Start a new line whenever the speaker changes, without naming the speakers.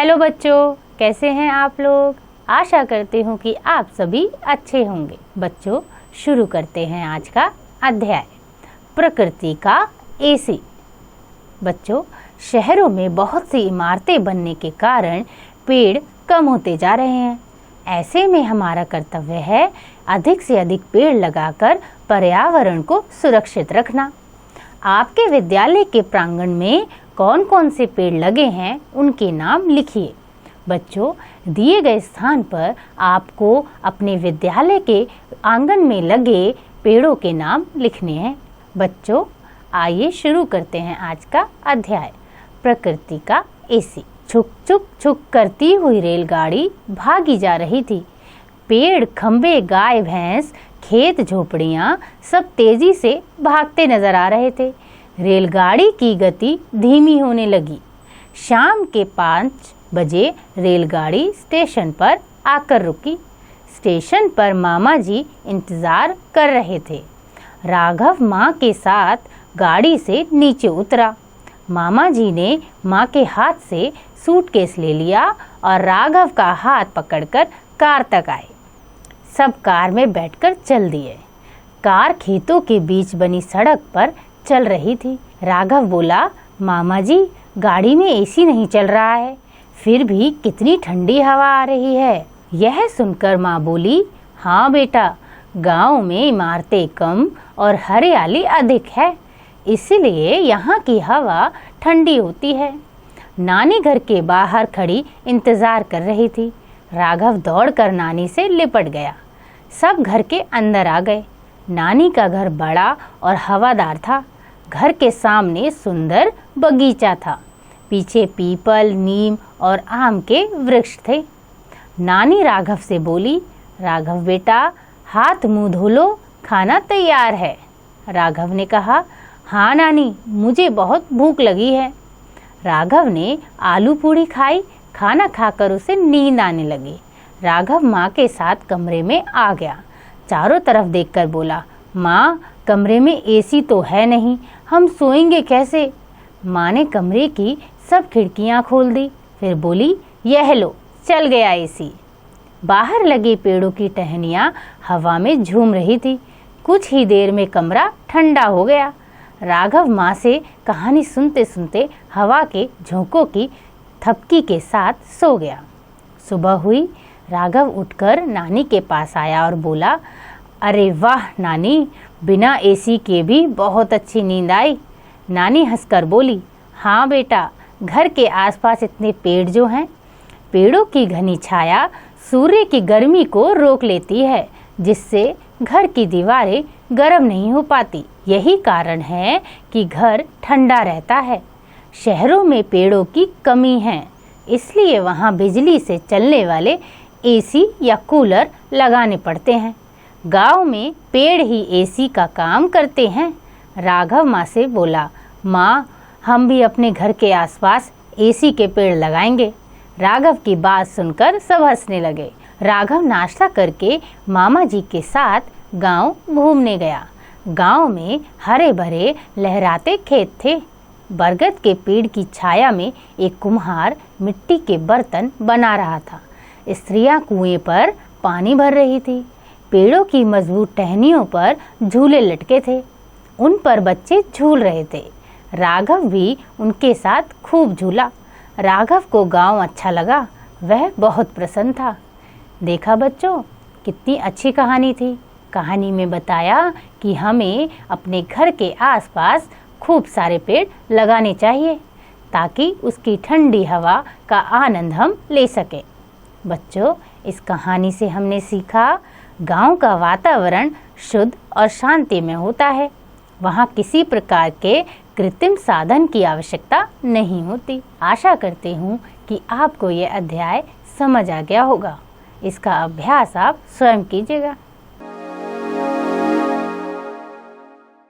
Hello बच्चों, कैसे हैं आप लोग। आशा करती हूँ कि आप सभी अच्छे होंगे। बच्चों, शुरू करते हैं आज का अध्याय, प्रकृति का एसी। बच्चों, शहरों में बहुत सी इमारतें बनने के कारण पेड़ कम होते जा रहे हैं। ऐसे में हमारा कर्तव्य है अधिक से अधिक पेड़ लगाकर पर्यावरण को सुरक्षित रखना। आपके विद्यालय के प्रांगण में कौन कौन से पेड़ लगे हैं, उनके नाम लिखिए। बच्चों, दिए गए स्थान पर आपको अपने विद्यालय के आंगन में लगे पेड़ों के नाम लिखने हैं। बच्चों, आइए शुरू करते हैं आज का अध्याय, प्रकृति का एसी। छुक छुक छुक करती हुई रेलगाड़ी भागी जा रही थी। पेड़, खंबे, गाय भैंस, खेत, झोपड़ियां सब तेजी से भागते नजर आ रहे थे। रेलगाड़ी की गति धीमी होने लगी। शाम के 5 बजे रेलगाड़ी स्टेशन पर आकर रुकी। स्टेशन पर मामा जी इंतजार कर रहे थे। राघव माँ के साथ गाड़ी से नीचे उतरा। मामा जी ने माँ के हाथ से सूटकेस ले लिया और राघव का हाथ पकड़कर कार तक आए। सब कार में बैठकर चल दिए। कार खेतों के बीच बनी सड़क पर चल रही थी। राघव बोला, मामा जी, गाड़ी में एसी नहीं चल रहा है, फिर भी कितनी ठंडी हवा आ रही है। यह सुनकर माँ बोली, हाँ बेटा, गांव में इमारतें कम और हरियाली अधिक है, इसलिए यहाँ की हवा ठंडी होती है। नानी घर के बाहर खड़ी इंतजार कर रही थी। राघव दौड़कर नानी से लिपट गया। सब घर के अंदर आ गए। नानी का घर बड़ा और हवादार था। घर के सामने सुंदर बगीचा था। पीछे पीपल, नीम और आम के वृक्ष थे। नानी राघव से बोली, राघव बेटा, हाथ मुंह धो लो, खाना तैयार है। राघव ने कहा, हाँ नानी, मुझे बहुत भूख लगी है। राघव ने आलू पूड़ी खाई। खाना खाकर उसे नींद आने लगी। राघव माँ के साथ कमरे में आ गया। चारों तरफ देखकर बोला, माँ, कमरे में एसी तो है नहीं, हम सोएंगे कैसे। माँ ने कमरे की सब खिड़कियाँ खोल दी। फिर बोली, यह लो, चल गया एसी। बाहर लगे पेड़ों की टहनियाँ हवा में झूम रही थी। कुछ ही देर में कमरा ठंडा हो गया। राघव माँ से कहानी सुनते सुनते हवा के झोंकों की थपकी के साथ सो गया। सुबह हुई। राघव उठकर नानी के पास आया और बोला, अरे वाह नानी, बिना एसी के भी बहुत अच्छी नींद आई। नानी हंसकर बोली, हाँ बेटा, घर के आसपास इतने पेड़ जो हैं, पेड़ों की घनी छाया सूर्य की गर्मी को रोक लेती है, जिससे घर की दीवारें गर्म नहीं हो पाती। यही कारण है कि घर ठंडा रहता है। शहरों में पेड़ों की कमी है, इसलिए वहाँ बिजली से चलने वाले एसी या कूलर लगाने पड़ते हैं। गांव में पेड़ ही एसी का काम करते हैं। राघव माँ से बोला, माँ, हम भी अपने घर के आसपास एसी के पेड़ लगाएंगे। राघव की बात सुनकर सब हंसने लगे। राघव नाश्ता करके मामा जी के साथ गांव घूमने गया। गांव में हरे भरे लहराते खेत थे। बरगद के पेड़ की छाया में एक कुम्हार मिट्टी के बर्तन बना रहा था। स्त्रियां कुएं पर पानी भर रही थी। पेड़ों की मजबूत टहनियों पर झूले लटके थे, उन पर बच्चे झूल रहे थे। राघव भी उनके साथ खूब झूला। राघव को गांव अच्छा लगा, वह बहुत प्रसन्न था। देखा बच्चों, कितनी अच्छी कहानी थी। कहानी में बताया कि हमें अपने घर के आसपास खूब सारे पेड़ लगाने चाहिए, ताकि उसकी ठंडी हवा का आनंद हम ले सकें। बच्चों, इस कहानी से हमने सीखा, गांव का वातावरण शुद्ध और शांति में होता है। वहाँ किसी प्रकार के कृत्रिम साधन की आवश्यकता नहीं होती। आशा करती हूँ कि आपको ये अध्याय समझ आ गया होगा। इसका अभ्यास आप स्वयं कीजिएगा।